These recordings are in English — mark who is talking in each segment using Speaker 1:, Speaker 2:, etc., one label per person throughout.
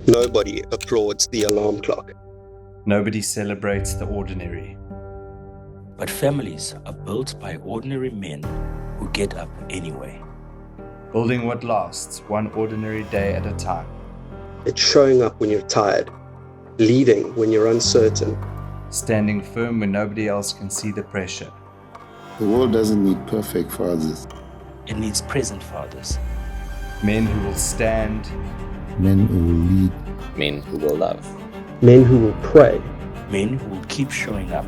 Speaker 1: Nobody applauds the alarm clock.
Speaker 2: Nobody celebrates the ordinary.
Speaker 3: But families are built by ordinary men who get up anyway.
Speaker 2: Building what lasts, one ordinary day at a time.
Speaker 1: It's showing up when you're tired, leading when you're uncertain,
Speaker 2: Standing firm when nobody else can see the pressure.
Speaker 4: The world doesn't need perfect fathers,
Speaker 3: It needs present fathers.
Speaker 2: Men who will stand,
Speaker 4: men who will lead,
Speaker 5: Men who will love.
Speaker 1: men who will pray,
Speaker 3: Men who will keep showing up.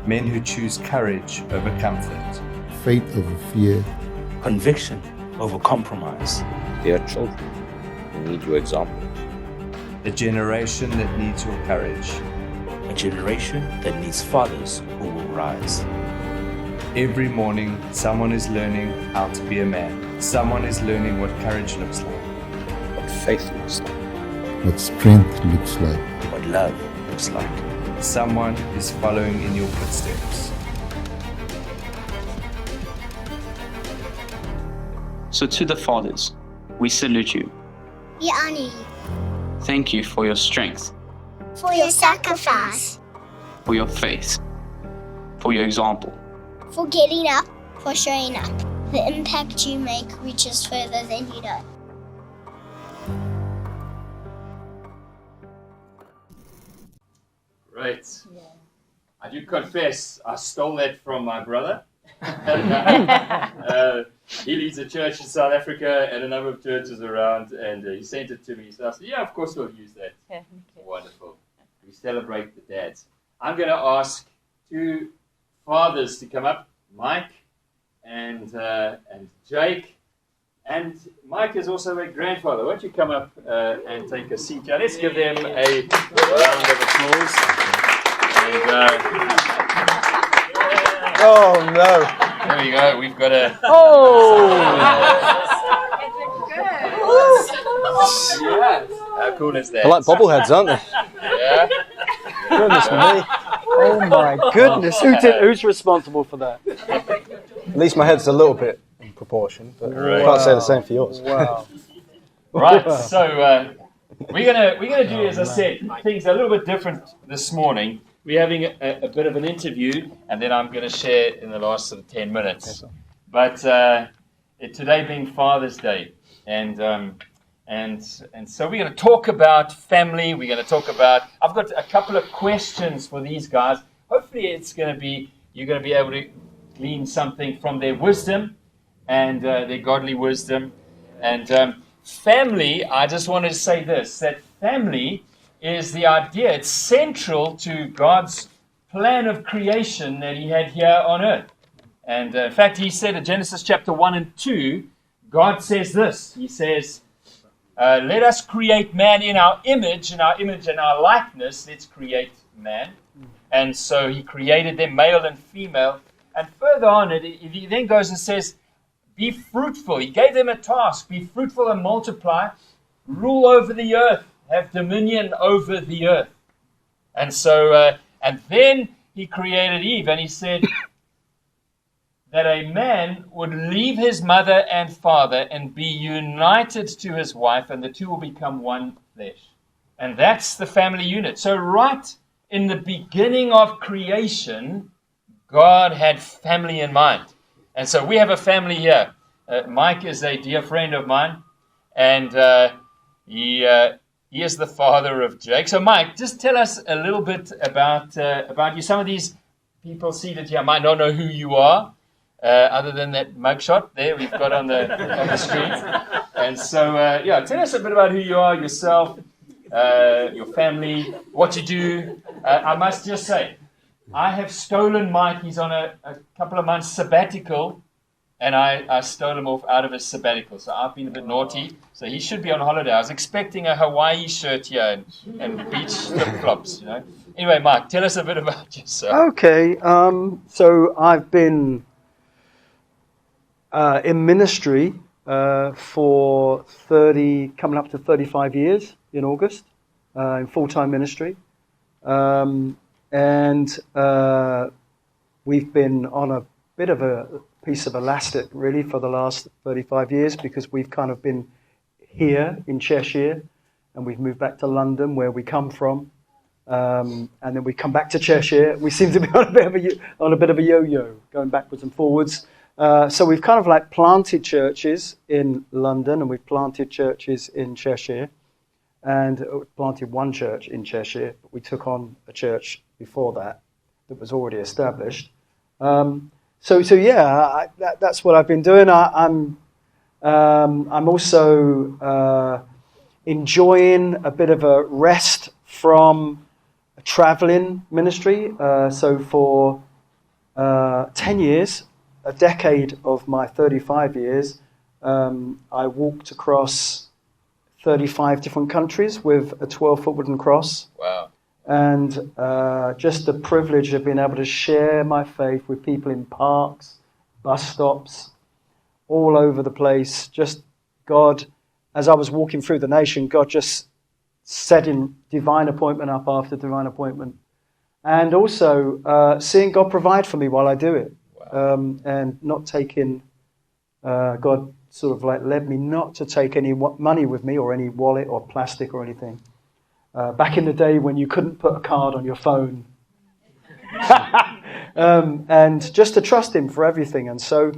Speaker 2: men who choose courage over comfort.
Speaker 4: faith over fear,
Speaker 3: Conviction over compromise.
Speaker 5: They are children who need your example.
Speaker 2: A generation that needs your courage.
Speaker 3: A generation that needs fathers who will rise.
Speaker 2: Every morning, someone is learning how to be a man. Someone is learning what courage looks like.
Speaker 5: What faith looks like.
Speaker 4: what strength looks like.
Speaker 3: What love looks like.
Speaker 2: Someone is following in your footsteps.
Speaker 6: So to the fathers, we salute you.
Speaker 7: We honor you
Speaker 6: Thank you for your strength,
Speaker 7: for your sacrifice,
Speaker 6: for your faith, for your example.
Speaker 7: for getting up, for showing up. The impact you make reaches further than you know.
Speaker 8: Right. I do confess, I stole that from my brother. He leads a church in South Africa and a number of churches around, and he sent it to me. So I said, yeah, of course we'll use that. Wonderful. We celebrate the dads. I'm going to ask two fathers to come up, Mike and Jake. And Mike is also a grandfather. Why don't you come up and take a seat here? Let's give them a round of applause. And,
Speaker 9: Oh no!
Speaker 8: there we go. We've got a. Yeah. How cool is that?
Speaker 9: I like bobbleheads, aren't they?
Speaker 8: Yeah.
Speaker 9: Goodness me! Oh my goodness! Who's responsible for that? At least my head's a little bit in proportion, but I can't say the same for yours. Wow!
Speaker 8: Right. So we're gonna do, as I said, things a little bit different this morning. We're having a bit of an interview, and then I'm going to share in the last sort of 10 minutes. But today being Father's Day, and so we're going to talk about family. We're going to talk about. I've got a couple of questions for these guys. Hopefully, you're going to be able to glean something from their wisdom and their godly wisdom. And family. I just want to say this: that family is the idea. It's central to God's plan of creation that he had here on earth. And in fact, he said in Genesis chapter 1 and 2, God says this. He says, let us create man in our image and our likeness. Let's create man. And so he created them male and female. And further on, he then goes and says, be fruitful. He gave them a task. Be fruitful and multiply. Rule over the earth. Have dominion over the earth. And so, and then he created Eve, and he said that a man would leave his mother and father and be united to his wife, and the two will become one flesh. And that's the family unit. So right in the beginning of creation, God had family in mind. And so we have a family here. Mike is a dear friend of mine, and he is the father of Jake. So, Mike, just tell us a little bit about you. Some of these people seated here might not know who you are, other than that mugshot there we've got on the screen. And so, tell us a bit about who you are, yourself, your family, what you do. I must just say, I have stolen Mike. He's on a couple of months sabbatical. And I stole him off out of his sabbatical. So I've been a bit naughty. So he should be on holiday. I was expecting a Hawaii shirt here and beach flip-flops, you know. Anyway, Mike, tell us a bit about yourself.
Speaker 9: Okay, so I've been in ministry for coming up to 35 years in August, in full-time ministry. And we've been on a bit of a piece of elastic, really, for the last 35 years, because we've kind of been here in Cheshire, and we've moved back to London, where we come from, and then we come back to Cheshire. We seem to be on a bit of a yo-yo, going backwards and forwards. So we've kind of like planted churches in London, and we've planted churches in Cheshire, and planted one church in Cheshire, but we took on a church before that was already established. That's what I've been doing. I'm also enjoying a bit of a rest from a traveling ministry. So for 10 years, a decade of my 35 years, I walked across 35 different countries with a 12-foot wooden cross.
Speaker 8: Wow.
Speaker 9: And just the privilege of being able to share my faith with people in parks, bus stops, all over the place. Just God, as I was walking through the nation, God just setting divine appointment up after divine appointment. And also seeing God provide for me while I do it. Wow. And not taking, God sort of like led me not to take any money with me or any wallet or plastic or anything. Back in the day when you couldn't put a card on your phone. And just to trust him for everything. And so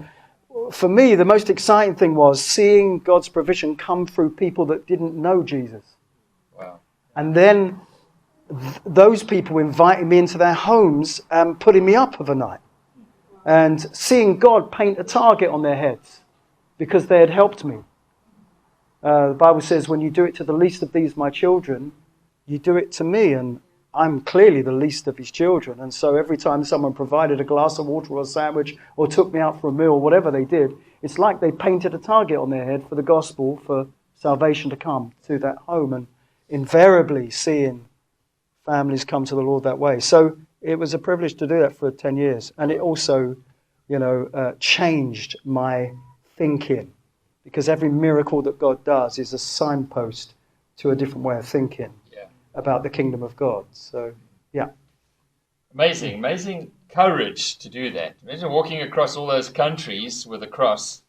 Speaker 9: for me, the most exciting thing was seeing God's provision come through people that didn't know Jesus.
Speaker 8: Wow.
Speaker 9: And then those people inviting me into their homes and putting me up of a night. And seeing God paint a target on their heads because they had helped me. The Bible says, when you do it to the least of these, my children, you do it to me, and I'm clearly the least of his children. And so every time someone provided a glass of water or a sandwich or took me out for a meal, whatever they did, it's like they painted a target on their head for the gospel, for salvation to come to that home, and invariably seeing families come to the Lord that way. So it was a privilege to do that for 10 years. And it also, changed my thinking, because every miracle that God does is a signpost to a different way of thinking about the kingdom of God. So, yeah.
Speaker 8: Amazing courage to do that. Imagine walking across all those countries with a cross.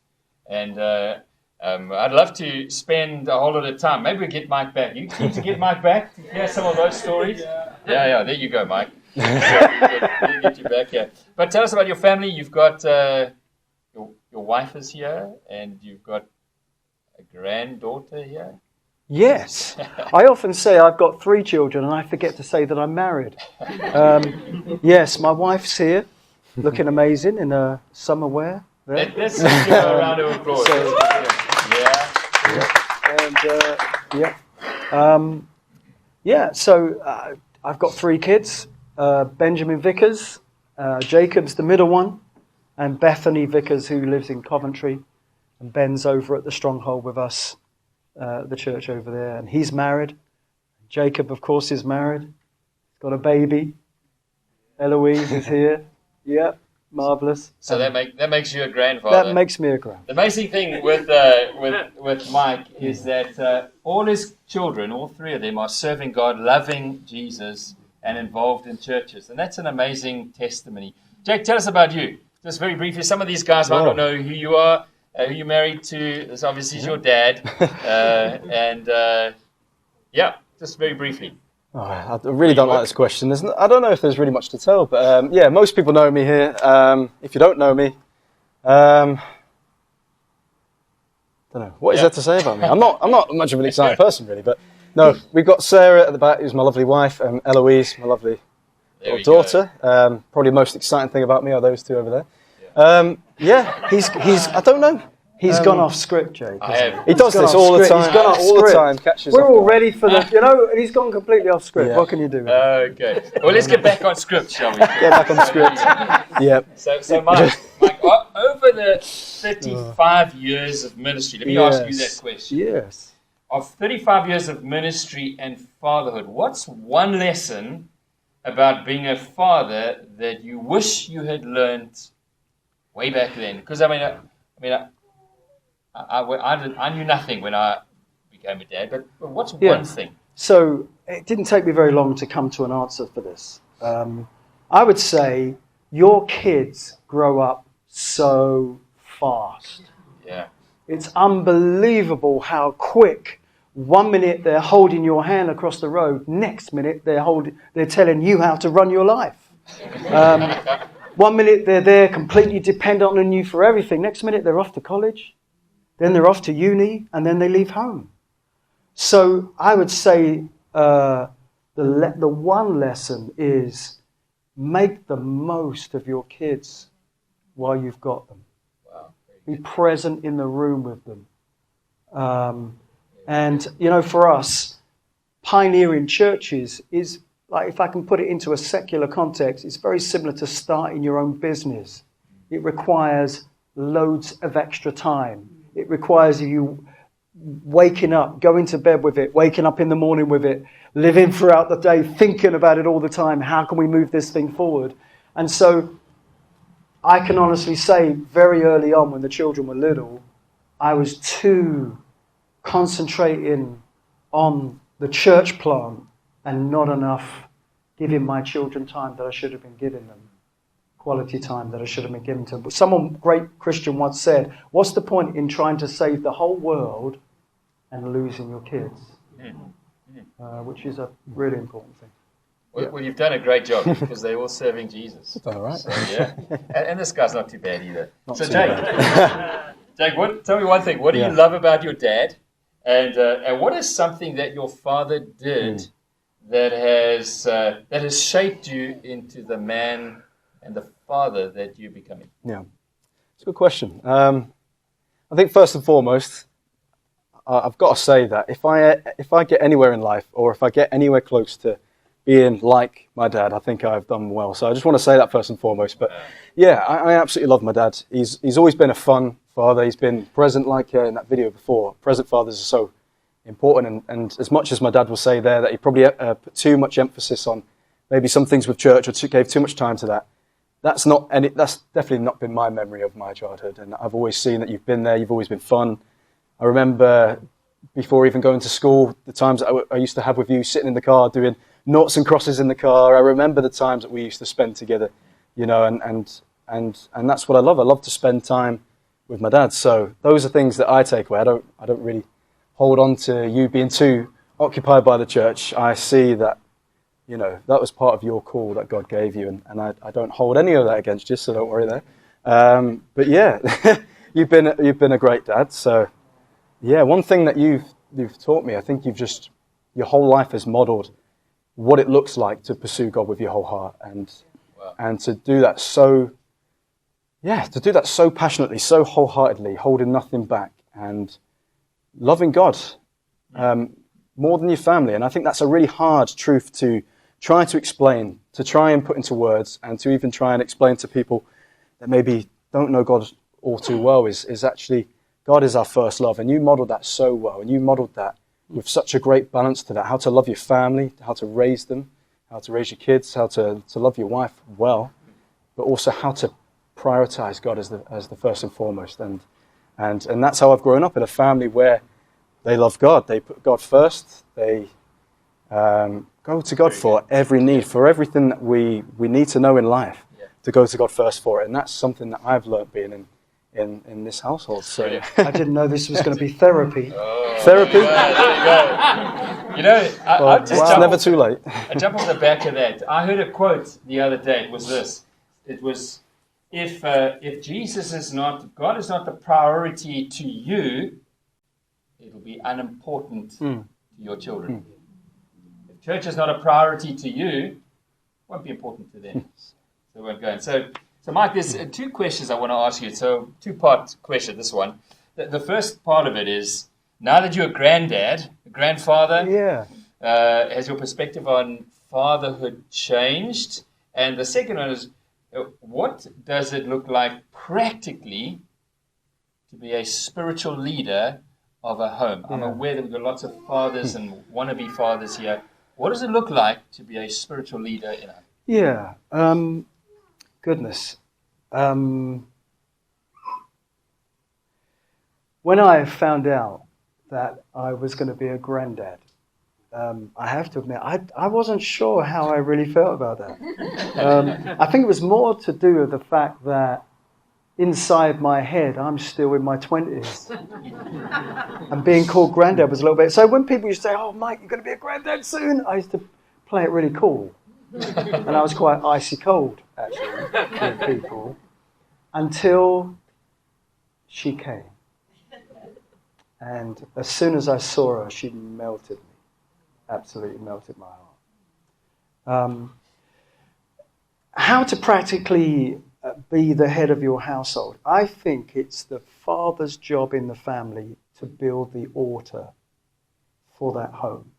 Speaker 8: And I'd love to spend a whole lot of time. Maybe we get Mike back. You keen to get Mike back to hear some of those stories? Yeah. There you go, Mike. We'll get you back here. But tell us about your family. You've got your wife is here, and you've got a granddaughter here.
Speaker 9: Yes. I often say I've got 3 children, and I forget to say that I'm married. Yes, my wife's here, looking amazing in a summer wear.
Speaker 8: Let's give her a round of applause.
Speaker 9: So I've got 3 kids. Benjamin Vickers, Jacob's the middle one, and Bethany Vickers, who lives in Coventry, and Ben's over at the Stronghold with us. The church over there, and he's married. Jacob, of course, is married. He's got a baby. Eloise is here. Yeah, marvelous.
Speaker 8: So that makes you a grandfather.
Speaker 9: That makes me a grandfather.
Speaker 8: The amazing thing with Mike is that all his children, all 3 of them, are serving God, loving Jesus, and involved in churches, and that's an amazing testimony. Jake, tell us about you, just very briefly. Some of these guys might not know who you are. Who you married to? This obviously is your dad, just very briefly.
Speaker 9: Oh, I really don't like this question. I don't know if there's really much to tell, but most people know me here. If you don't know me, don't know what is there to say about me. I'm not much of an exciting person really, but no, we've got Sarah at the back, who's my lovely wife, and Eloise, my lovely daughter. Probably the most exciting thing about me are those 2 over there. He's I don't know. He's gone off script, Jake. He does this all the time. He's gone off script. Catches We're all ready for the, he's gone completely off script. Yeah. What can you do?
Speaker 8: Okay. Well, let's get back on script, shall we?
Speaker 9: Get back on script. Yep.
Speaker 8: So Mike, over the 35 years of ministry, let me ask you that question.
Speaker 9: Yes.
Speaker 8: Of 35 years of ministry and fatherhood, what's one lesson about being a father that you wish you had learned way back then? Because I knew nothing when I became a dad. But what's one thing?
Speaker 9: So it didn't take me very long to come to an answer for this. I would say your kids grow up so fast.
Speaker 8: Yeah.
Speaker 9: It's unbelievable how quick 1 minute they're holding your hand across the road, next minute they're telling you how to run your life. 1 minute they're there completely dependent on you for everything, next minute they're off to college, then they're off to uni, and then they leave home. So I would say the one lesson is make the most of your kids while you've got them.
Speaker 8: Wow.
Speaker 9: Be present in the room with them. And, you know, for us, pioneering churches is, like, if I can put it into a secular context, it's very similar to starting your own business. It requires loads of extra time. It requires you waking up, going to bed with it, waking up in the morning with it, living throughout the day, thinking about it all the time. How can we move this thing forward? And so I can honestly say very early on when the children were little, I was too concentrating on the church plant and not enough giving my children time that I should have been giving them. Quality time that I should have been giving to them. But someone, great Christian, once said, what's the point in trying to save the whole world and losing your kids? Which is a really important thing.
Speaker 8: Well, you've done a great job because they're all serving Jesus.
Speaker 10: All right.
Speaker 8: So, yeah. And this guy's not too bad either.
Speaker 10: Not
Speaker 8: So,
Speaker 10: too
Speaker 8: Jake,
Speaker 10: bad.
Speaker 8: Jake, tell me one thing. What do you love about your dad? And what is something that your father did that has shaped you into the man and the father that you're becoming?
Speaker 10: Yeah, it's a good question. I think first and foremost, I've got to say that if I get anywhere in life, or if I get anywhere close to being like my dad, I think I've done well. So I just want to say that first and foremost. But yeah, I absolutely love my dad. He's always been a fun father. He's been present, like in that video before. Present fathers are so important. And as much as my dad will say there that he probably put too much emphasis on maybe some things with church, or gave too much time to that, that's definitely not been my memory of my childhood. And I've always seen that you've been there. You've always been fun. I remember before even going to school, the times that I used to have with you, sitting in the car doing noughts and crosses in the car. I remember the times that we used to spend together, you know, and that's what I love. I love to spend time with my dad. So those are things that I take away. I don't really hold on to you being too occupied by the church. I see that, you know, that was part of your call that God gave you, and I don't hold any of that against you, so don't worry there. But yeah, you've been a great dad. So yeah, one thing that you've taught me, I think your whole life has modeled what it looks like to pursue God with your whole heart, and to do that so passionately, so wholeheartedly, holding nothing back, and loving God more than your family. And I think that's a really hard truth to try to explain, to try and put into words, and to even try and explain to people that maybe don't know God all too well, is actually God is our first love. And you modeled that so well, and you modeled that with such a great balance to that, how to love your family, how to raise them, how to raise your kids, how to love your wife well, but also how to prioritize God as the first and foremost. And that's how I've grown up, in a family where they love God. They put God first. They go to God for every need, for everything that we need to know in life, to go to God first for it. And that's something that I've learned being in this household. So
Speaker 9: I didn't know this was going to be therapy.
Speaker 10: Therapy?
Speaker 8: Yeah, there you go. You know,
Speaker 10: it's never too late.
Speaker 8: I jump off the back of that. I heard a quote the other day. It was this. It was, if God is not the priority to you, it'll be unimportant to your children. If church is not a priority to you, it won't be important to them. So we're going. So Mike, there's two questions I want to ask you. So two-part question, this one. The first part of it is, now that you're a grandfather, has your perspective on fatherhood changed? And the second one is, what does it look like practically to be a spiritual leader of a home? I'm aware that we've got lots of fathers and wannabe fathers here. What does it look like to be a spiritual leader in a home?
Speaker 9: Yeah, goodness. When I found out that I was going to be a granddad, I have to admit, I wasn't sure how I really felt about that. I think it was more to do with the fact that inside my head, I'm still in my 20s. And being called granddad was a little bit... So when people used to say, oh, Mike, you're going to be a granddad soon, I used to play it really cool. And I was quite icy cold, actually, with people, until she came. And as soon as I saw her, she melted me, absolutely melted my heart. How to practically be the head of your household? I think it's the father's job in the family to build the altar for that home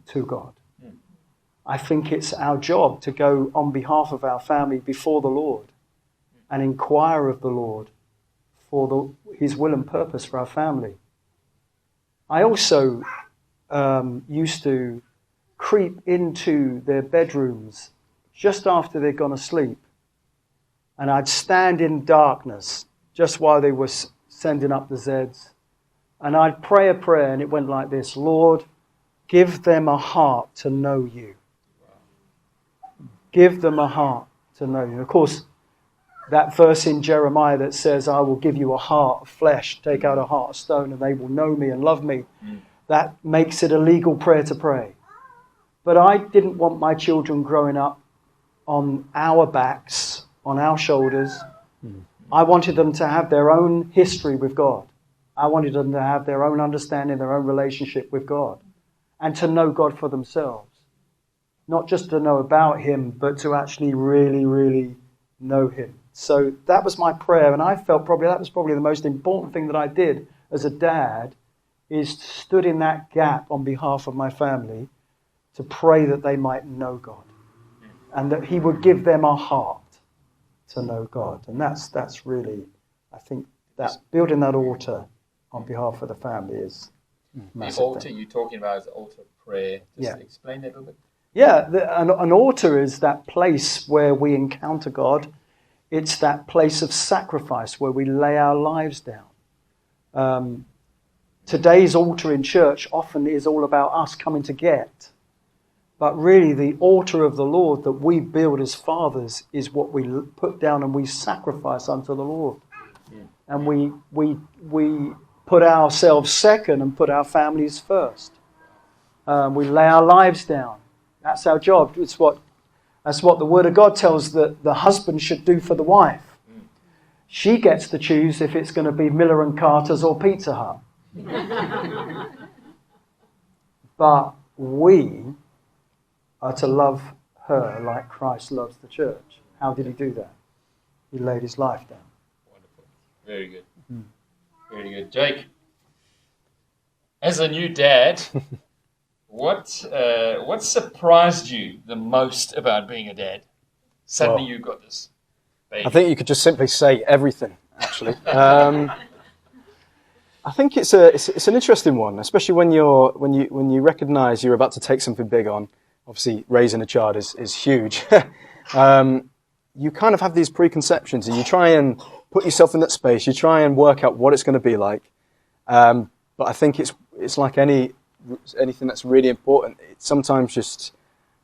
Speaker 9: to God. I think it's our job to go on behalf of our family before the Lord and inquire of the Lord for His will and purpose for our family. I also used to creep into their bedrooms just after they'd gone to sleep, and I'd stand in darkness just while they were sending up the Zeds, and I'd pray a prayer, and it went like this: Lord, give them a heart to know you. Give them a heart to know you. Of course, that verse in Jeremiah that says, I will give you a heart of flesh, take out a heart of stone, and they will know me and love me. That makes it a legal prayer to pray. But I didn't want my children growing up on our backs, on our shoulders. I wanted them to have their own history with God. I wanted them to have their own understanding, their own relationship with God, and to know God for themselves. Not just to know about Him, but to actually really, really know Him. So that was my prayer, and I felt that was probably the most important thing that I did as a dad, is stood in that gap on behalf of my family to pray that they might know God, and that He would give them a heart to know God. And that's really, I think, that building that altar on behalf of the family is massive.
Speaker 8: The altar you're talking about is the altar of prayer. Just explain that a little bit.
Speaker 9: Yeah, an altar is that place where we encounter God. It's that place of sacrifice where we lay our lives down. Today's altar in church often is all about us coming to get. But really the altar of the Lord that we build as fathers is what we put down and we sacrifice unto the Lord. And we put ourselves second and put our families first. We lay our lives down. That's our job. That's what the Word of God tells that the husband should do for the wife. She gets to choose if it's going to be Miller and Carter's or Pizza Hut. But we are to love her like Christ loves the church. How did He do that? He laid His life down.
Speaker 8: Wonderful. Very good. Very good. Jake, as a new dad, what surprised you the most about being a dad? Suddenly you got this baby.
Speaker 10: I think you could just simply say everything, actually. I think it's an interesting one, especially when you recognise you're about to take something big on. Obviously, raising a child is huge. You kind of have these preconceptions, and you try and put yourself in that space. You try and work out what it's going to be like. But I think it's like anything that's really important. It's sometimes just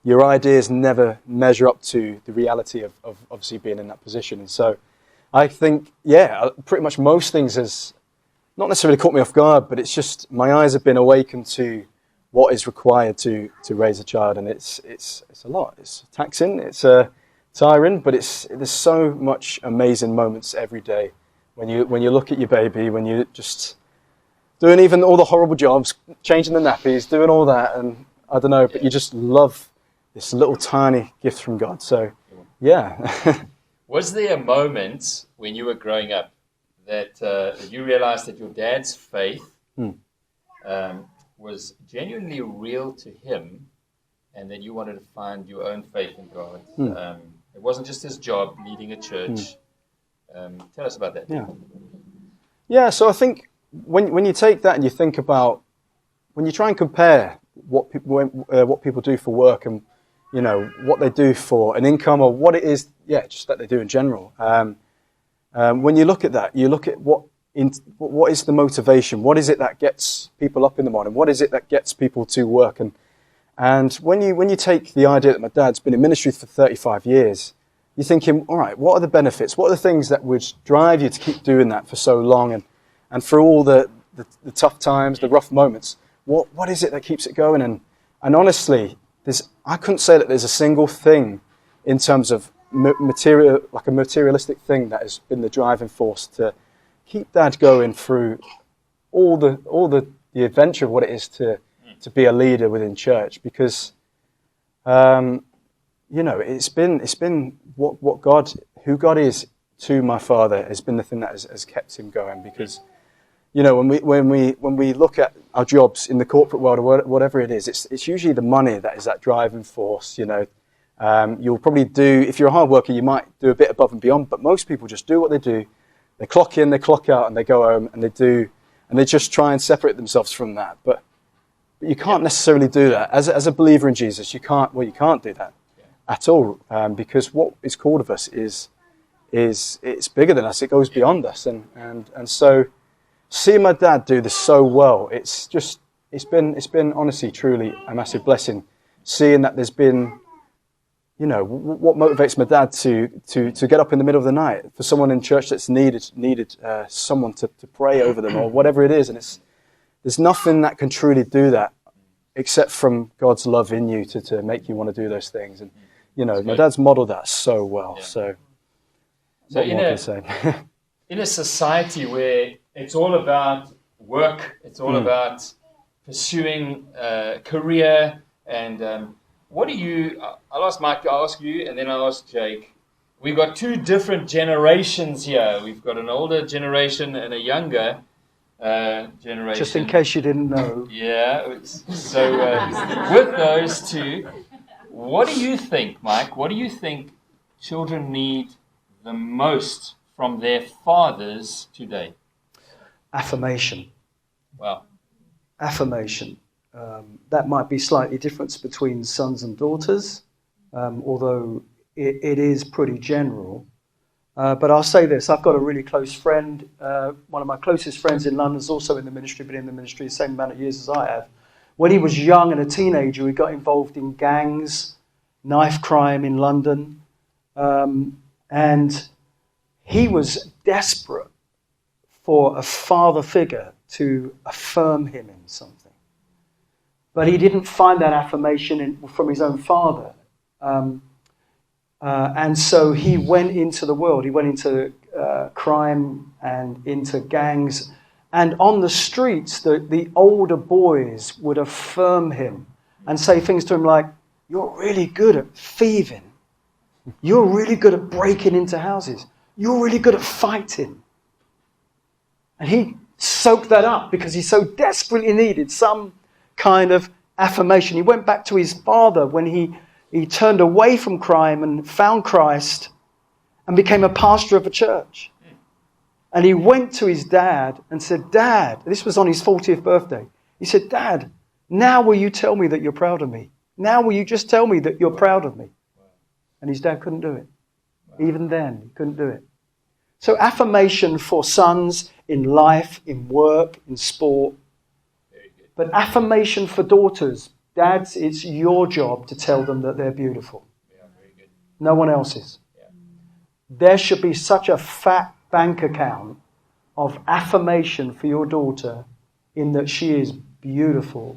Speaker 10: your ideas never measure up to the reality of obviously being in that position. And so I think, pretty much most things has not necessarily caught me off guard, but it's just my eyes have been awakened to what is required to raise a child, and it's a lot. It's taxing, it's tiring, but there's so much amazing moments every day when you look at your baby, when you're just doing even all the horrible jobs, changing the nappies, doing all that, and I don't know, but you just love this little tiny gift from God. So, yeah.
Speaker 8: Was there a moment when you were growing up that you realized that your dad's faith was genuinely real to him, and that you wanted to find your own faith in God? It wasn't just his job leading a church. Tell us about that.
Speaker 10: Yeah, so I think when you take that and you think about, when you try and compare what people do for work and what they do for an income, or what it is, just that they do in general. When you look at that, you look at what is the motivation? What is it that gets people up in the morning? What is it that gets people to work? And when you take the idea that my dad's been in ministry for 35 years, you're thinking, all right, what are the benefits? What are the things that would drive you to keep doing that for so long and through all the tough times, the rough moments? What is it that keeps it going? And honestly, I couldn't say that there's a single thing in terms of material, like a materialistic thing, that has been the driving force to keep Dad going through all the adventure of what it is to be a leader within church. Because it's been who God is to my father has been the thing that has kept him going. Because when we look at our jobs in the corporate world or whatever it is, it's usually the money that is that driving force. You'll probably do, if you're a hard worker, you might do a bit above and beyond, but most people just do what they do. They clock in, they clock out, and they go home, and they just try and separate themselves from that. But you can't necessarily do that. As a believer in Jesus, you can't do that at all, because what is called of us is it's bigger than us. It goes beyond us, and so seeing my dad do this so well, it's been honestly, truly a massive blessing. Seeing that there's been, what motivates my dad to get up in the middle of the night for someone in church that's needed someone to pray over them or whatever it is, and there's nothing that can truly do that except from God's love in you to make you want to do those things. And my dad's modeled that so well. Yeah. So what more can I say?
Speaker 8: In a society where it's all about work, it's all about pursuing a career, and what do you? I'll ask Mike, I'll ask you, and then I'll ask Jake. We've got two different generations here. We've got an older generation and a younger generation.
Speaker 9: Just in case you didn't know.
Speaker 8: Yeah. So with those two, what do you think, Mike? What do you think children need the most from their fathers today?
Speaker 9: Affirmation.
Speaker 8: Wow.
Speaker 9: Affirmation. That might be slightly different between sons and daughters, although it is pretty general. But I'll say this, I've got a really close friend, one of my closest friends in London is also in the ministry, been in the ministry the same amount of years as I have. When he was young and a teenager, he got involved in gangs, knife crime in London, and he was desperate for a father figure to affirm him in something. But he didn't find that affirmation from his own father. And so he went into the world. He went into crime and into gangs. And on the streets, the older boys would affirm him and say things to him like, "You're really good at thieving. You're really good at breaking into houses. You're really good at fighting." And he soaked that up because he so desperately needed some kind of affirmation. He went back to his father when he turned away from crime and found Christ and became a pastor of a church. And he went to his dad and said, "Dad," this was on his 40th birthday. He said, "Dad, now will you tell me that you're proud of me? Now will you just tell me that you're proud of me?" And his dad couldn't do it. Even then, he couldn't do it. So affirmation for sons in life, in work, in sport. But affirmation for daughters. Dads, it's your job to tell them that they're beautiful. No one else's. There should be such a fat bank account of affirmation for your daughter in that she is beautiful.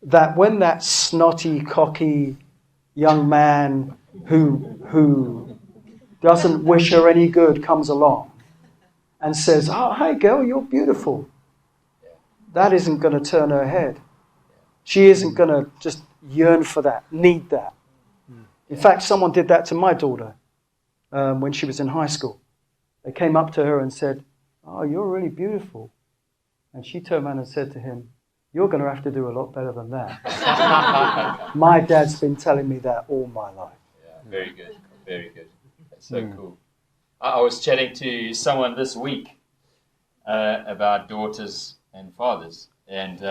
Speaker 9: That when that snotty, cocky young man who doesn't wish her any good comes along and says, "Oh, hey girl, you're beautiful," that isn't going to turn her head. She isn't going to just yearn for that, need that. In fact, someone did that to my daughter when she was in high school. They came up to her and said, "Oh, you're really beautiful." And she turned around and said to him, "You're going to have to do a lot better than that." My dad's been telling me that all my life.
Speaker 8: Yeah, very good, very good. That's so cool. I was chatting to someone this week about daughters and fathers, and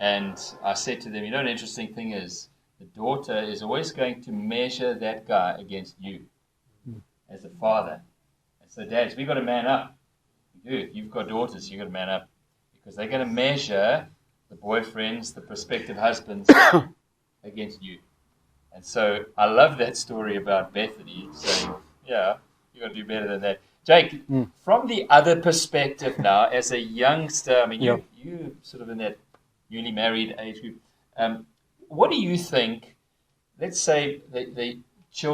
Speaker 8: I said to them, an interesting thing is the daughter is always going to measure that guy against you as a father. And so dads, we've got to man up. You do. If you've got daughters, you've got to man up because they're going to measure the boyfriends, the prospective husbands against you. And so I love that story about Bethany saying, yeah, you're going to do better than that. Jake, from the other perspective now, as a youngster, I mean, you sort of in that newly married age group, what do you think, let's say the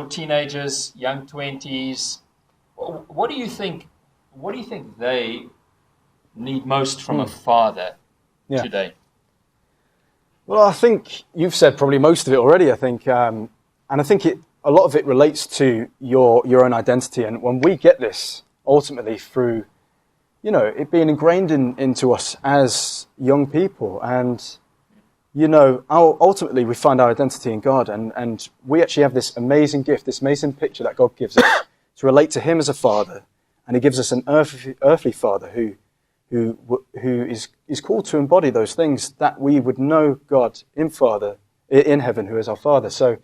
Speaker 8: teenagers, young 20s, what do you think they need most from a father today?
Speaker 10: Well, I think you've said probably most of it already, I think. And I think a lot of it relates to your own identity. And when we get this, ultimately through, it being ingrained into us as young people. And, ultimately we find our identity in God. And we actually have this amazing gift, this amazing picture that God gives us to relate to him as a father. And he gives us an earthly father who is called to embody those things that we would know God in heaven, who is our Father. So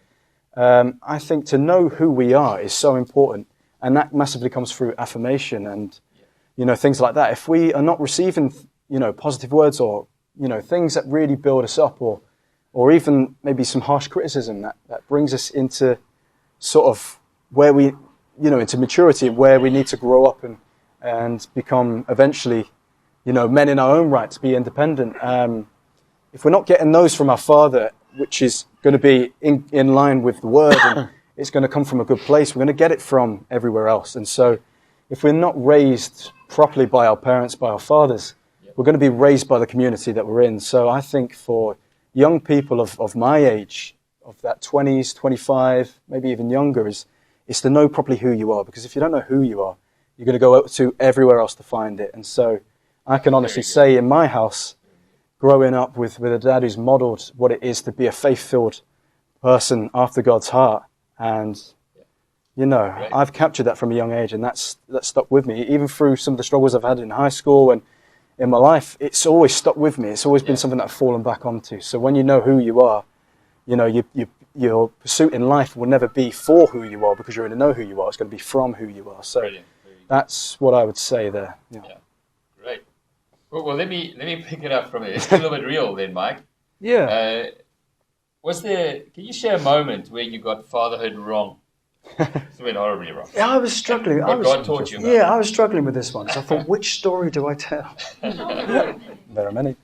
Speaker 10: I think to know who we are is so important, and that massively comes through affirmation and things like that. If we are not receiving positive words or things that really build us up, or even maybe some harsh criticism that brings us into sort of where we into maturity, where we need to grow up and become eventually men in our own right to be independent. If we're not getting those from our Father, which is going to be in line with the Word, and it's going to come from a good place, we're going to get it from everywhere else. And so if we're not raised properly by our parents, by our fathers, we're going to be raised by the community that we're in. So I think for young people of my age, of that 20s, 25, maybe even younger, is to know properly who you are. Because if you don't know who you are, you're going to go out to everywhere else to find it. And so I can honestly say in my house, growing up with a dad who's modeled what it is to be a faith-filled person after God's heart. And, I've captured that from a young age, and that's stuck with me. Even through some of the struggles I've had in high school and in my life, it's always stuck with me. It's always been something that I've fallen back onto. So when you know who you are, your pursuit in life will never be for who you are, because you're going to know who you are. It's going to be from who you are. So that's what I would say there. Yeah.
Speaker 8: Great. Well, let me pick it up from there. It's a little bit real then, Mike.
Speaker 9: Yeah.
Speaker 8: Can you share a moment where you got fatherhood wrong? It's been horribly wrong.
Speaker 9: Yeah, I was struggling.
Speaker 8: God taught you about.
Speaker 9: Yeah, I was struggling with this one. So I thought, which story do I tell?
Speaker 10: There are many.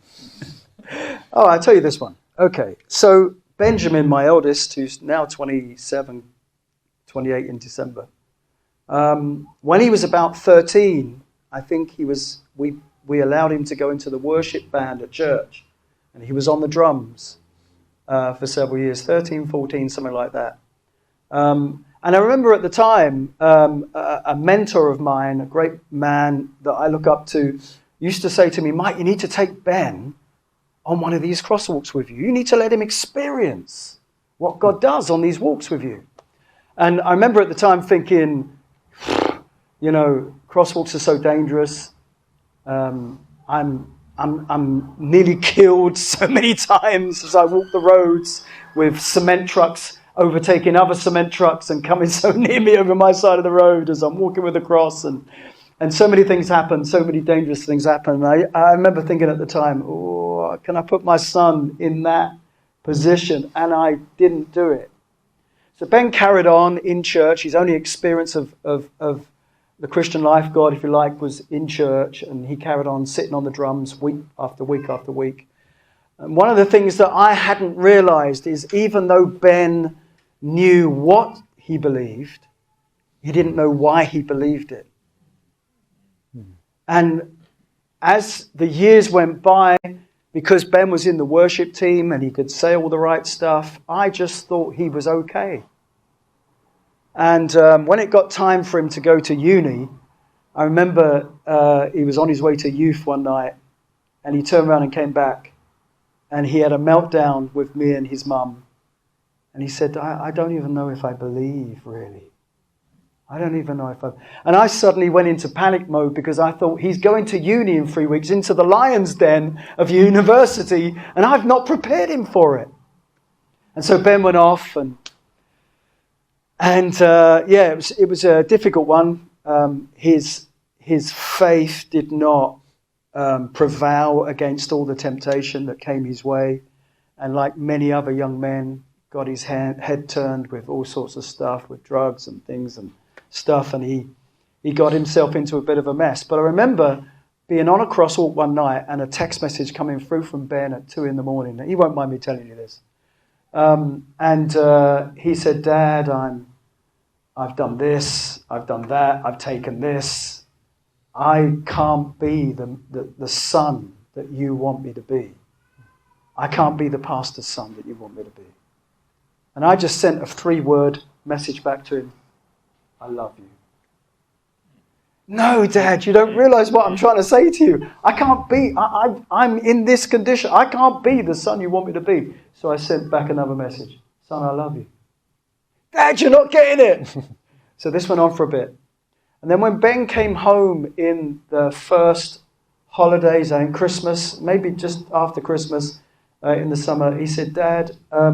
Speaker 9: Oh, I'll tell you this one. Okay, so Benjamin, my eldest, who's now 28 in December, when he was about 13, I think we allowed him to go into the worship band at church, and he was on the drums for several years, 13, 14, something like that. And I remember at the time, a mentor of mine, a great man that I look up to, used to say to me, Mike, you need to take Ben on one of these crosswalks with you. You need to let him experience what God does on these walks with you. And I remember at the time thinking, crosswalks are so dangerous. I'm nearly killed so many times as I walk the roads with cement trucks overtaking other cement trucks and coming so near me over my side of the road as I'm walking with the cross, and so many things happen, so many dangerous things happen. I remember thinking at the time, oh, can I put my son in that position? And I didn't do it. So Ben carried on in church. His only experience of the Christian life, God, if you like, was in church, and he carried on sitting on the drums week after week after week. And one of the things that I hadn't realized is, even though Ben knew what he believed, he didn't know why he believed it. And as the years went by, because Ben was in the worship team and he could say all the right stuff, I just thought he was okay. And when it got time for him to go to uni, I remember he was on his way to youth one night, and he turned around and came back, and he had a meltdown with me and his mum. And he said, I don't even know if I believe, really. I don't even know if I... And I suddenly went into panic mode, because I thought, he's going to uni in 3 weeks, into the lion's den of university, and I've not prepared him for it. And so Ben went off, and it was a difficult one. His faith did not prevail against all the temptation that came his way. And like many other young men, got his head turned with all sorts of stuff, with drugs and things and stuff, and he got himself into a bit of a mess. But I remember being on a crosswalk one night and a text message coming through from Ben at 2 a.m. He won't mind me telling you this. He said, Dad, I've done this, I've done that, I've taken this. I can't be the son that you want me to be. I can't be the pastor's son that you want me to be. And I just sent a 3-word message back to him. I love you. No, Dad, you don't realize what I'm trying to say to you. I can't be, I'm in this condition. I can't be the son you want me to be. So I sent back another message. Son, I love you. Dad, you're not getting it. So this went on for a bit. And then when Ben came home in the first holidays, I think Christmas, maybe just after Christmas in the summer, he said, Dad, I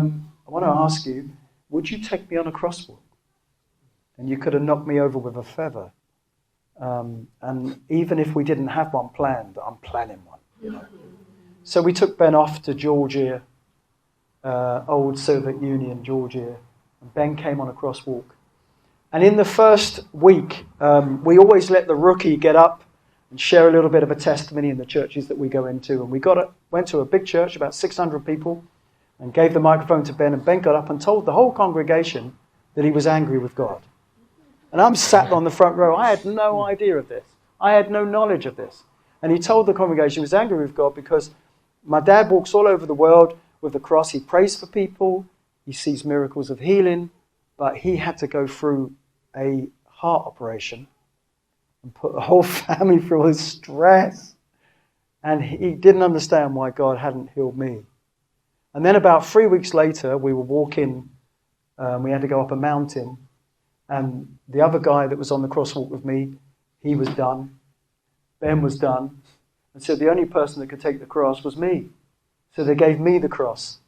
Speaker 9: want to ask you, would you take me on a crosswalk? And you could have knocked me over with a feather. And even if we didn't have one planned, I'm planning one. You know. So we took Ben off to Georgia, old Soviet Union, Georgia. And Ben came on a crosswalk. And in the first week, we always let the rookie get up and share a little bit of a testimony in the churches that we go into. And we went to a big church, about 600 people, and gave the microphone to Ben. And Ben got up and told the whole congregation that he was angry with God. And I'm sat on the front row. I had no idea of this. I had no knowledge of this. And he told the congregation he was angry with God because my dad walks all over the world with the cross. He prays for people. He sees miracles of healing. But he had to go through a heart operation and put the whole family through all this stress. And he didn't understand why God hadn't healed me. And then about 3 weeks later, we were walking. We had to go up a mountain. And the other guy that was on the crosswalk with me, he was done. Ben was done. And so the only person that could take the cross was me. So they gave me the cross.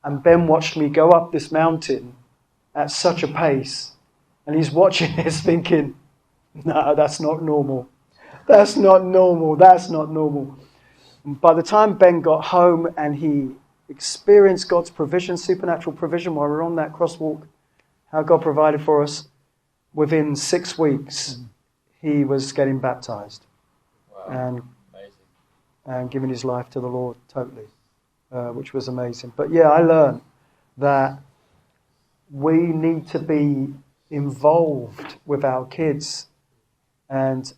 Speaker 9: And Ben watched me go up this mountain at such a pace. And he's watching this thinking, no, that's not normal. That's not normal. That's not normal. And by the time Ben got home and he experienced God's provision, supernatural provision while we were on that crosswalk, how God provided for us, within 6 weeks, he was getting baptized.
Speaker 8: Wow.
Speaker 9: And giving his life to the Lord totally, which was amazing. But yeah, I learned that we need to be involved with our kids and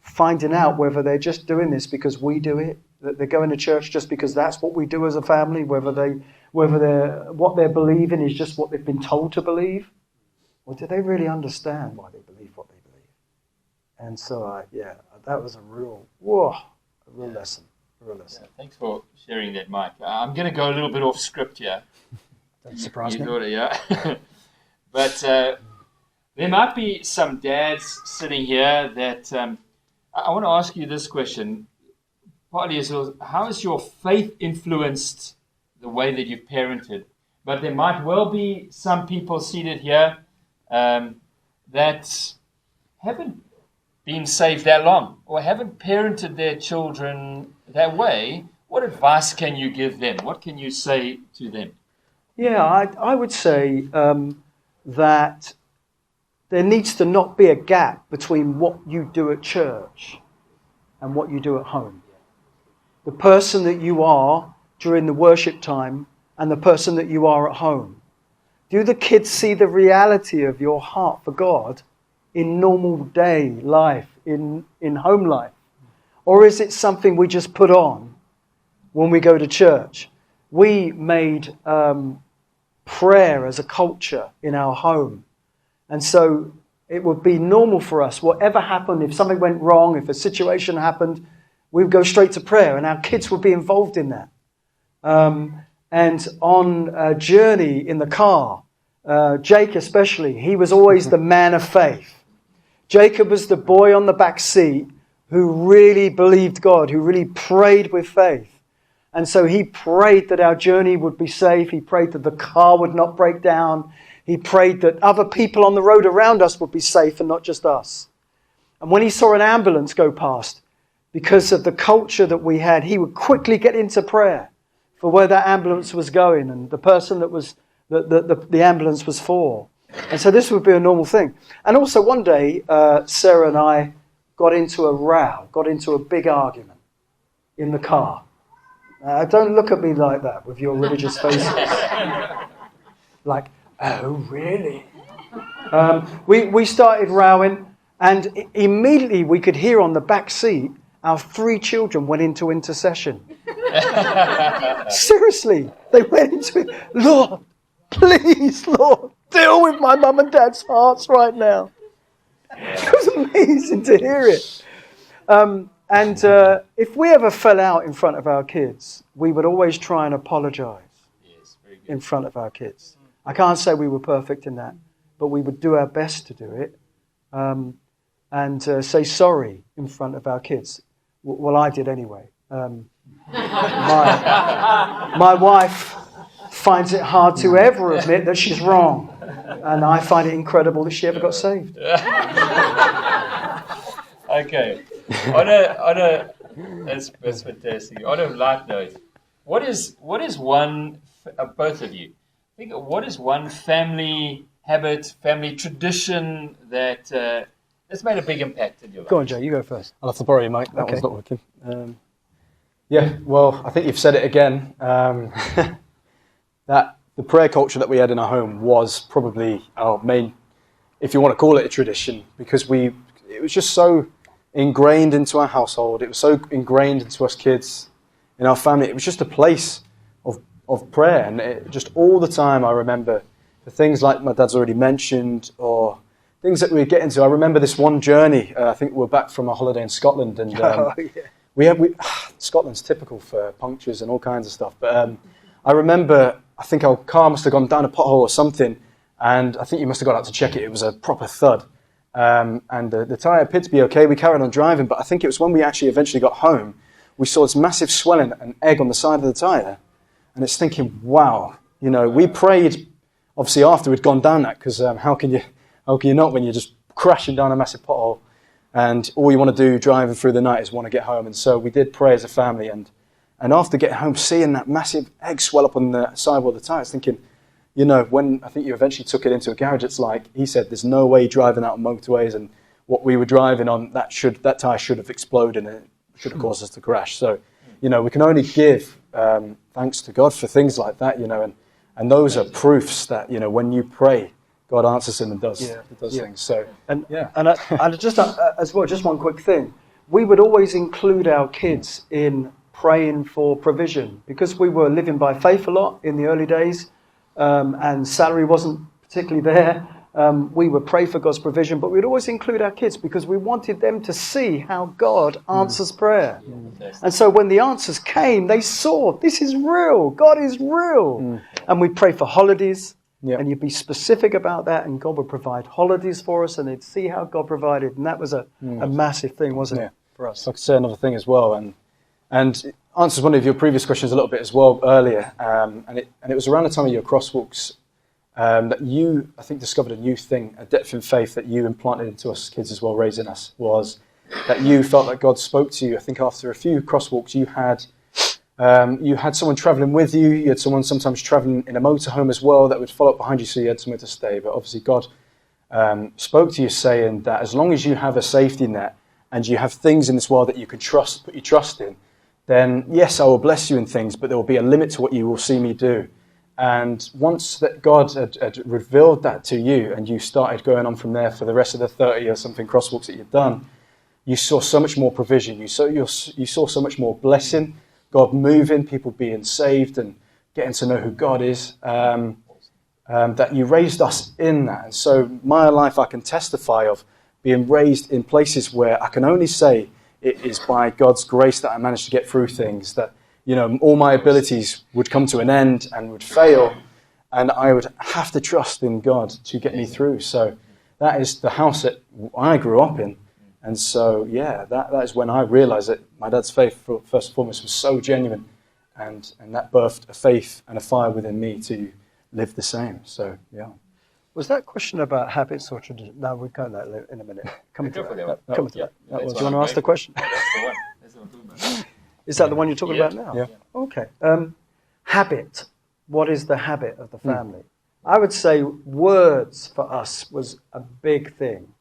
Speaker 9: finding out whether they're just doing this because we do it, that they're going to church just because that's what we do as a family, whether what they're believing is just what they've been told to believe, or do they really understand why they believe what they believe? And so, that was a real lesson.
Speaker 8: Yeah, thanks for sharing that, Mike. I'm going to go a little bit off script here.
Speaker 9: Don't surprise me.
Speaker 8: Thought it, yeah. But there might be some dads sitting here that I want to ask you this question. Partly is, how has your faith influenced the way that you've parented? But there might well be some people seated here that haven't been saved that long or haven't parented their children that way. What advice can you give them? What can you say to them?
Speaker 9: Yeah, I would say that there needs to not be a gap between what you do at church and what you do at home. The person that you are during the worship time and the person that you are at home. Do the kids see the reality of your heart for God in normal day life, in home life? Or is it something we just put on when we go to church? We made prayer as a culture in our home. And so it would be normal for us, whatever happened, if something went wrong, if a situation happened, we would go straight to prayer and our kids would be involved in that. And on a journey in the car, Jake especially, he was always the man of faith. Jacob was the boy on the back seat who really believed God, who really prayed with faith. And so he prayed that our journey would be safe. He prayed that the car would not break down. He prayed that other people on the road around us would be safe and not just us. And when he saw an ambulance go past, because of the culture that we had, he would quickly get into prayer for where that ambulance was going and the person that was that the ambulance was for. And so this would be a normal thing. And also one day, Sarah and I got into a big argument in the car. Don't look at me like that with your religious faces. Like, oh, really? We started rowing, and immediately we could hear on the back seat, our 3 children went into intercession. Seriously, they went into it. Lord, please, Lord, deal with my mum and dad's hearts right now. It was amazing to hear it. If we ever fell out in front of our kids, we would always try and apologize in front of our kids. I can't say we were perfect in that, but we would do our best to do it and say sorry in front of our kids. Well, I did anyway. My wife finds it hard to ever admit that she's wrong, and I find it incredible that she ever got saved.
Speaker 8: Okay. That's fantastic. On a light note, what is one, both of you, what is one family habit, family tradition that that's made a big impact in your life?
Speaker 9: Go on, Joe, you go first.
Speaker 10: I'll have to borrow your mic. That one's not working. Yeah, well, I think you've said it again. That the prayer culture that we had in our home was probably our main, if you want to call it a tradition, because it was just so ingrained into our household. It was so ingrained into us kids, in our family. It was just a place of prayer, and just all the time I remember the things like my dad's already mentioned, or things that we'd get into. I remember this one journey. I think we were back from a holiday in Scotland, and Scotland's typical for punctures and all kinds of stuff. But I remember, I think our car must have gone down a pothole or something, and I think you must have got out to check it. It was a proper thud. And the tyre appeared to be okay. We carried on driving, but I think it was when we actually eventually got home, we saw this massive swelling and egg on the side of the tyre. And it's thinking, wow, we prayed, obviously after we'd gone down that, because how can you not when you're just crashing down a massive pothole, and all you want to do driving through the night is want to get home. And so we did pray as a family, and after getting home, seeing that massive egg swell up on the sidewall of the tyre, I was thinking, when I think you eventually took it into a garage, it's like, he said, there's no way driving out on motorways, and what we were driving on, that tyre should have exploded, and it should have caused us to crash. So, we can only give thanks to God for things like that, and those are proofs that, when you pray, God answers them and does things. So,
Speaker 9: and just as well, just one quick thing. We would always include our kids in praying for provision, because we were living by faith a lot in the early days, and salary wasn't particularly there. We would pray for God's provision, but we'd always include our kids because we wanted them to see how God answers prayer. And so when the answers came, they saw, this is real, God is real. And we'd pray for holidays, and you'd be specific about that, and God would provide holidays for us, and they'd see how God provided. And that was a massive thing, wasn't it, for us?
Speaker 10: So I could say another thing as well, and it answers one of your previous questions a little bit as well earlier, and it was around the time of your crosswalks that you, I think, discovered a new thing, a depth in faith that you implanted into us kids as well, raising us, was that you felt that God spoke to you. I think after a few crosswalks, you had someone travelling with you. You had someone sometimes travelling in a motorhome as well that would follow up behind you, so you had somewhere to stay. But obviously God spoke to you saying that as long as you have a safety net and you have things in this world that you can trust, put your trust in, then yes, I will bless you in things, but there will be a limit to what you will see me do. And once that God had revealed that to you, and you started going on from there for the rest of the 30 or something crosswalks that you've done, you saw so much more provision. You saw so much more blessing, God moving, people being saved and getting to know who God is, that you raised us in that. And so my life, I can testify of being raised in places where I can only say it is by God's grace that I managed to get through things, that all my abilities would come to an end and would fail, and I would have to trust in God to get me through. So that is the house that I grew up in. And so, that is when I realized that my dad's faith, first and foremost, was so genuine, and that birthed a faith and a fire within me to live the same. So, yeah.
Speaker 9: Was that question about habits or tradition? No, we'll go that in a minute. Come to that. Do you want to ask the question?
Speaker 8: That's the one.
Speaker 9: Is that the one you're talking about now?
Speaker 10: Yeah.
Speaker 9: Okay. Habit. What is the habit of the family? I would say words for us was a big thing.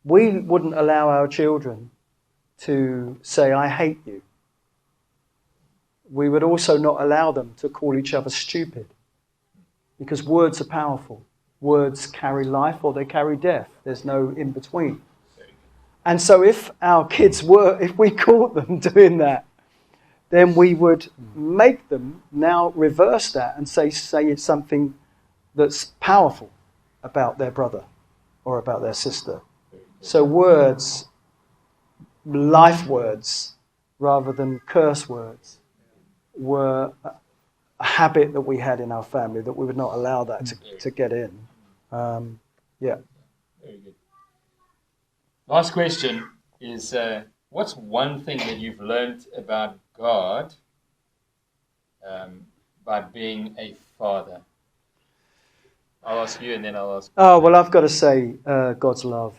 Speaker 9: We wouldn't allow our children to say, I hate you. We would also not allow them to call each other stupid, because words are powerful. Words carry life or they carry death. There's no in between. And so if our kids if we caught them doing that, then we would make them now reverse that and say it's something that's powerful about their brother or about their sister. So words, life words, rather than curse words, were a habit that we had in our family, that we would not allow that to get in. Yeah.
Speaker 8: Very good. Last question is, what's one thing that you've learned about God by being a father? I'll ask you and then I'll ask...
Speaker 9: Oh, well, I've got to say God's love.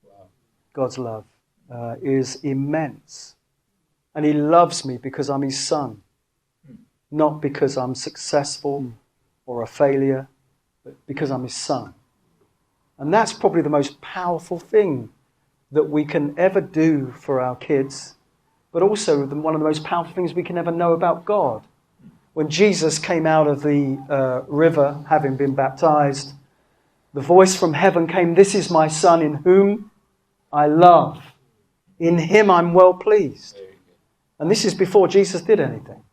Speaker 9: Wow. God's love is immense. And he loves me because I'm his son. Not because I'm successful or a failure, but because I'm his son. And that's probably the most powerful thing that we can ever do for our kids, but also one of the most powerful things we can ever know about God. When Jesus came out of the river, having been baptized, the voice from heaven came, "This is my son in whom I love. In him I'm well pleased." And this is before Jesus did anything.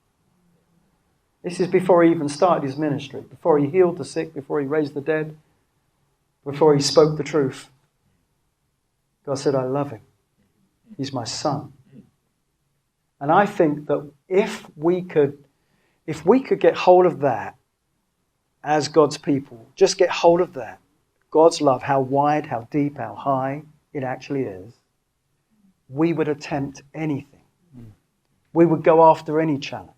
Speaker 9: This is before he even started his ministry, before he healed the sick, before he raised the dead, before he spoke the truth. God said, I love him. He's my son. And I think that if we could get hold of that as God's people, just get hold of that, God's love, how wide, how deep, how high it actually is, we would attempt anything. We would go after any challenge.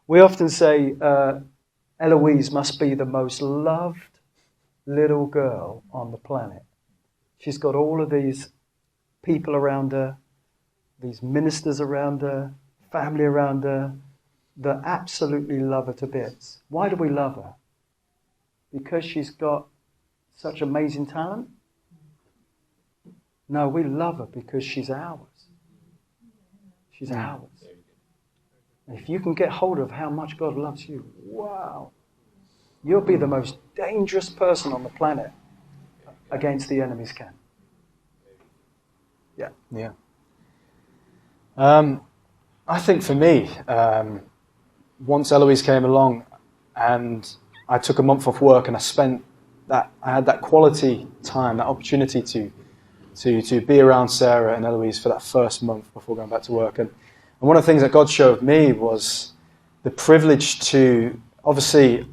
Speaker 9: We often say Eloise must be the most loved little girl on the planet. She's got all of these people around her, these ministers around her, family around her, that absolutely love her to bits. Why do we love her? Because she's got such amazing talent? No, we love her because she's ours. She's ours. And if you can get hold of how much God loves you, wow, you'll be the most dangerous person on the planet against the enemy's camp. Yeah.
Speaker 10: Yeah. I think for me, once Eloise came along and I took a month off work and I had that quality time, that opportunity to be around Sarah and Eloise for that first month before going back to work. And one of the things that God showed me was the privilege to, obviously,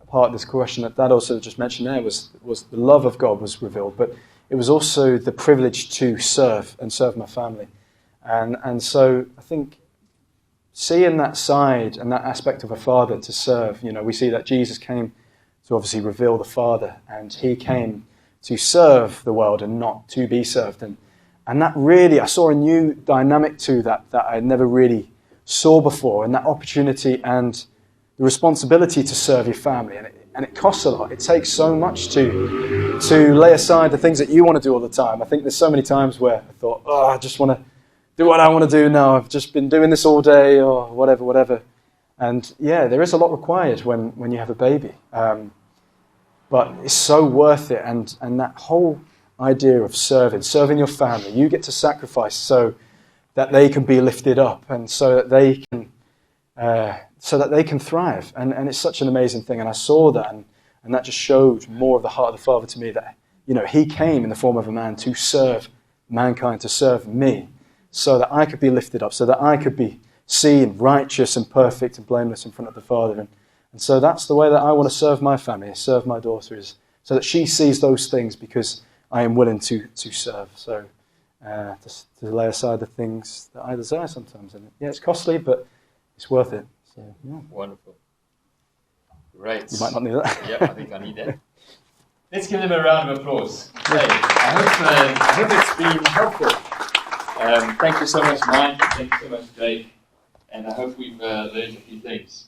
Speaker 10: part of this question that Dad also just mentioned there was the love of God was revealed, but it was also the privilege to serve my family. And so I think seeing that side and that aspect of a father to serve, we see that Jesus came to obviously reveal the Father, and he came to serve the world and not to be served. And that really, I saw a new dynamic to that I never really saw before, and that opportunity and the responsibility to serve your family. And it costs a lot. It takes so much to lay aside the things that you want to do all the time. I think there's so many times where I thought, I just want to do what I want to do now. I've just been doing this all day or whatever. And yeah, there is a lot required when you have a baby. But it's so worth it. And that whole idea of serving your family, you get to sacrifice so that they can be lifted up and so that they can thrive. And it's such an amazing thing. And I saw that, and that just showed more of the heart of the Father to me, that he came in the form of a man to serve mankind, to serve me, so that I could be lifted up, so that I could be seen righteous and perfect and blameless in front of the Father. And so that's the way that I want to serve my family, serve my daughter, is so that she sees those things because I am willing to serve. So just to lay aside the things that I desire sometimes. And yeah, it's costly, but it's worth it. So, yeah.
Speaker 8: Wonderful. Great.
Speaker 10: You might not need that.
Speaker 8: Yeah, I think I need that. Let's give them a round of applause. Hey, I hope it's been helpful. Thank you so much, Mike. Thank you so much, Jake. And I hope we've learned a few things.